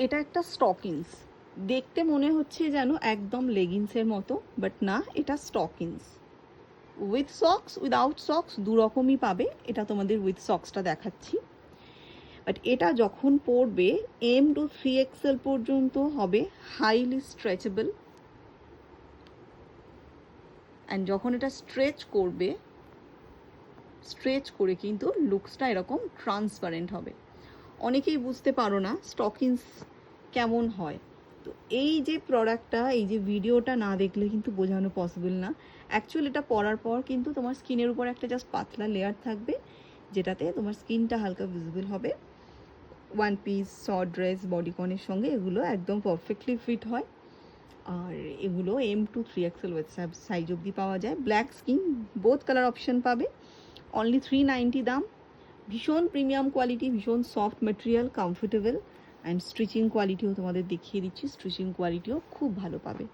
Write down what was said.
এটা একটা স্টকিংস, দেখতে মনে হচ্ছে যেন একদম লেগিংসের মতো, বাট না, এটা stockings with socks without socks দু রকমই পাবে। এটা তোমাদের উইথ সক্সটা দেখাচ্ছি। বাট এটা যখন পরবে এম টু 3XL পর্যন্ত হবে হাইলি স্ট্রেচেবল, অ্যান্ড যখন এটা স্ট্রেচ করবে, স্ট্রেচ করে কিন্তু লুকসটা এরকম ট্রান্সপারেন্ট হবে। অনেকেই বুঝতে পারো না স্টকিংস কেমন হয়, তো এই যে প্রোডাক্টটা, এই যে ভিডিওটা না দেখলে কিন্তু বোঝানো পসিবল না। অ্যাকচুয়ালি এটা পরার পর কিন্তু তোমার স্কিনের উপর একটা জাস্ট পাতলা লেয়ার থাকবে, যেটাতে তোমার স্কিনটা হালকা ভিজিবল হবে। ওয়ান পিস, শর্ট ড্রেস, বডিকনের সঙ্গে এগুলো একদম পারফেক্টলি ফিট হয়। আর এগুলো M to 3XL সাইজ অবধি পাওয়া যায়। Black skin both colour option পাবে। অনলি 390 দাম। ভীষণ প্রিমিয়াম কোয়ালিটি, ভীষণ soft material, comfortable, and stitching কোয়ালিটিও তোমাদের দেখিয়ে দিচ্ছি। স্টিচিং কোয়ালিটিও খুব ভালো পাবে।